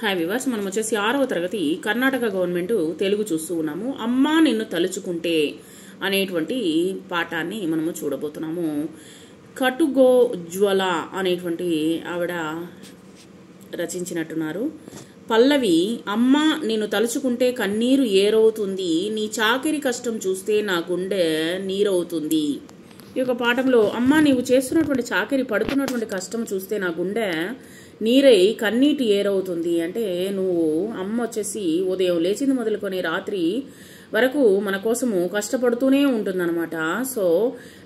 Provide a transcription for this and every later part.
Hi viewers, మనం వచ్చేసి 6వ తరగతి కర్ణాటక గవర్నమెంట్ తెలుగు చూస్తూ ఉన్నాము. అమ్మా నిన్ను తలుచుకుంటే అనేటువంటి పాఠాన్ని మనము చూడబోతున్నాము. కటుగోజ్వల అనేటువంటి ఆవిడ రచించినట్టున్నారు. పల్లవి, అమ్మా నిన్ను తలుచుకుంటే కన్నీరు ఏరవుతుంది, నీ చాకిరి కష్టం చూస్తే నా గుండె నీరవుతుంది. ఈ యొక్క పాఠంలో అమ్మ నీవు చేస్తున్నటువంటి చాకిరి, పడుతున్నటువంటి కష్టం చూస్తే నా గుండె నీరై కన్నీటి ఏరవుతుంది. అంటే నువ్వు అమ్మ వచ్చేసి ఉదయం లేచింది మొదలుకొని రాత్రి వరకు మన కోసము కష్టపడుతూనే ఉంటుందన్నమాట. సో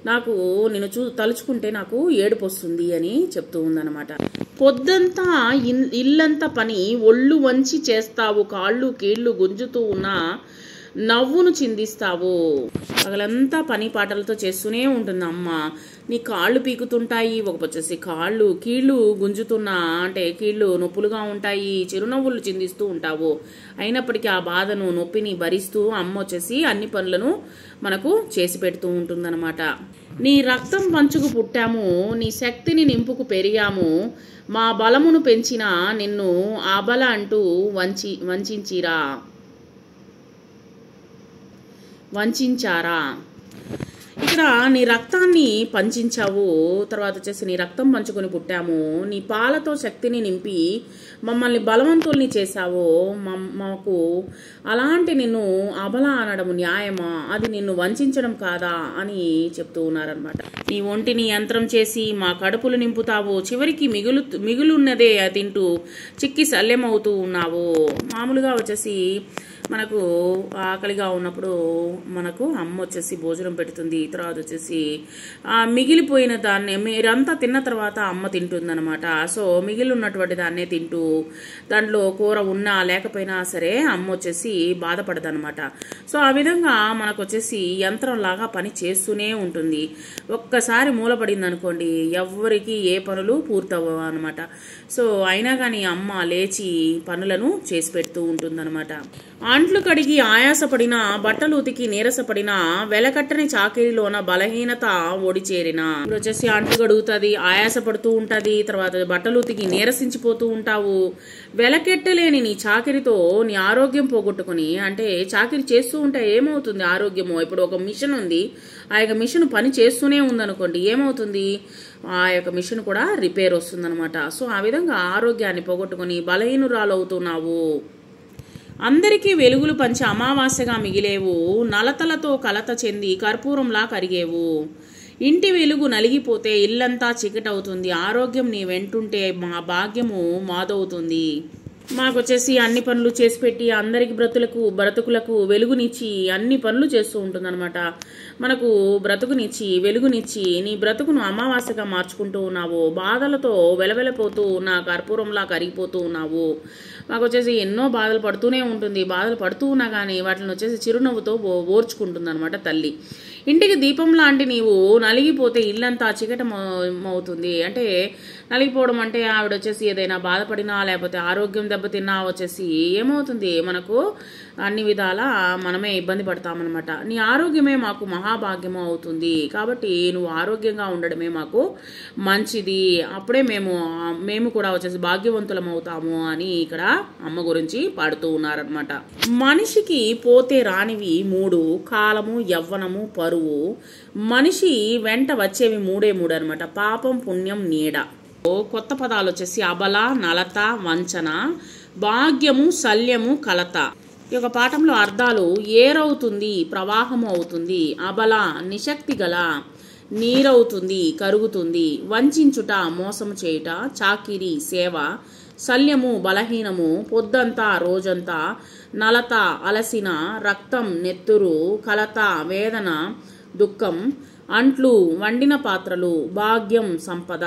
నాకు నేను తలుచుకుంటే నాకు ఏడుపు వస్తుంది అని చెప్తూ ఉందన్నమాట. పొద్దంతా ఇల్లంతా పని ఒళ్ళు వంచి చేస్తావు, కాళ్ళు కీళ్లు గుంజుతూ ఉన్నా నవ్వును చిందిస్తావు. పగలంతా పని పాటలతో చేస్తూనే ఉంటుంది అమ్మ. నీ కాళ్ళు పీకుతుంటాయి, వచ్చేసి కాళ్ళు కీళ్లు గుంజుతున్నా అంటే కీళ్లు నొప్పులుగా ఉంటాయి, చిరునవ్వులు చిందిస్తూ ఉంటావు. అయినప్పటికీ ఆ బాధను నొప్పిని భరిస్తూ అమ్మ వచ్చేసి అన్ని పనులను మనకు చేసి పెడుతూ ఉంటుందన్నమాట. నీ రక్తం పంచుకు పుట్టాము, నీ శక్తిని నింపుకు పెరిగాము, మా బలమును పెంచిన నిన్ను ఆబల అంటూ వంచారా. ఇక్కడ నీ రక్తాన్ని పంచావు, తర్వాత వచ్చేసి నీ రక్తం పంచుకొని పుట్టాము, నీ పాలతో శక్తిని నింపి మమ్మల్ని బలవంతుల్ని చేశావు. మాకు అలాంటి నిన్ను అబల అనడం న్యాయమా? అది నిన్ను వంచడం కాదా అని చెప్తూ ఉన్నారనమాట. నీ ఒంటిని యంత్రం చేసి మా కడుపులు నింపుతావు, చివరికి మిగులున్నదే తింటూ చిక్కి శల్యమవుతూ ఉన్నావు. మామూలుగా వచ్చేసి మనకు ఆకలిగా ఉన్నప్పుడు మనకు అమ్మ వచ్చేసి భోజనం పెడుతుంది, తర్వాత వచ్చేసి మిగిలిపోయిన దాన్ని మీరంతా తిన్న తర్వాత అమ్మ తింటుందన్నమాట. సో మిగిలి ఉన్నటువంటి దాన్నే తింటూ దాంట్లో కూర ఉన్నా లేకపోయినా సరే అమ్మ వచ్చేసి బాధపడదన్నమాట. సో ఆ విధంగా మనకు వచ్చేసి యంత్రంలాగా పని చేస్తూనే ఉంటుంది. ఒక్కసారి మూలపడింది అనుకోండి, ఎవ్వరికి ఏ పనులు పూర్తవ్వవు అనమాట. సో అయినా కానీ అమ్మ లేచి పనులను చేసి పెడుతూ ఉంటుందన్నమాట. అంట్లు కడిగి ఆయాసపడినా, బట్టలు ఉతికి నీరసపడినా, వెలకట్టని చాకిరిలోన బలహీనత ఒడిచేరిన. ఇప్పుడు వచ్చేసి అంట్లు కడుగుతుంది, ఆయాసపడుతూ ఉంటది, తర్వాత బట్టలు ఉతికి నీరసించిపోతూ ఉంటావు. వెలకెట్టలేని నీ చాకిరితో నీ ఆరోగ్యం పోగొట్టుకుని, అంటే చాకిరి చేస్తూ ఉంటే ఏమవుతుంది ఆరోగ్యము? ఇప్పుడు ఒక మిషన్ ఉంది, ఆ యొక్క మిషన్ పని చేస్తూనే ఉందనుకోండి, ఏమవుతుంది? ఆ యొక్క మిషన్ కూడా రిపేర్ వస్తుందన్నమాట. సో ఆ విధంగా ఆరోగ్యాన్ని పోగొట్టుకుని బలహీనురాలవుతున్నావు. అందరికీ వెలుగులు పంచి అమావాస్యగా మిగిలేవు, నలతలతో కలత చెంది కర్పూరంలా కరిగేవు. ఇంటి వెలుగు నలిగిపోతే ఇల్లంతా చీకటవుతుంది, ఆరోగ్యం నీ వెంటుంటే మా భాగ్యము మాదవుతుంది. మాకొచ్చేసి అన్ని పనులు చేసి పెట్టి అందరికి బ్రతుకులకు వెలుగునిచ్చి అన్ని పనులు చేస్తూ ఉంటుందన్నమాట. మనకు బ్రతుకునిచ్చి వెలుగునిచ్చి నీ బ్రతుకును అమావాస్యగా మార్చుకుంటూ ఉన్నావు. బాధలతో వెలవెలపోతూ ఉన్న కర్పూరంలా కరిగిపోతూ ఉన్నావు. మాకు వచ్చేసి ఎన్నో బాధలు పడుతూనే ఉంటుంది. బాధలు పడుతూ ఉన్నా కానీ వాటిని వచ్చేసి చిరునవ్వుతో ఓర్చుకుంటుంది అనమాట తల్లి. ఇంటికి దీపం లాంటి నీవు నలిగిపోతే ఇల్లంతా చీకటం అవుతుంది. అంటే నలిగిపోవడం అంటే ఆవిడ వచ్చేసి ఏదైనా బాధపడినా లేకపోతే ఆరోగ్యం దెబ్బతిన్నా వచ్చేసి ఏమవుతుంది, మనకు అన్ని విధాల మనమే ఇబ్బంది పడతామన్నమాట. నీ ఆరోగ్యమే మాకు మహాభాగ్యము అవుతుంది, కాబట్టి నువ్వు ఆరోగ్యంగా ఉండడమే మాకు మంచిది, అప్పుడే మేము కూడా వచ్చేసి భాగ్యవంతులం అవుతాము అని ఇక్కడ అమ్మ గురించి పాడుతూ ఉన్నారనమాట. మనిషికి పోతే రానివి 3: కాలము, యవ్వనము, పరువు. మనిషి వెంట వచ్చేవి 3 అనమాట: పాపం, పుణ్యం, నీడ. కొత్త పదాలు వచ్చేసి అబల, నలత, వంచన, భాగ్యము, శల్యము, కలత. ఈ యొక్క పాఠంలో అర్థాలు: ఏరవుతుంది, ప్రవాహము అవుతుంది; అబల నిశక్తి గల, నీరవుతుంది, కరుగుతుంది; వంచుట, మోసము చేయుట, చాకిరి, సేవ; శల్యము, బలహీనము, పొద్దంతా రోజంతా; నలత, అలసిన, రక్తం, నెత్తురు; కలత, వేదన, దుఃఖం; అంట్లు, వండిన పాత్రలు; భాగ్యం, సంపద.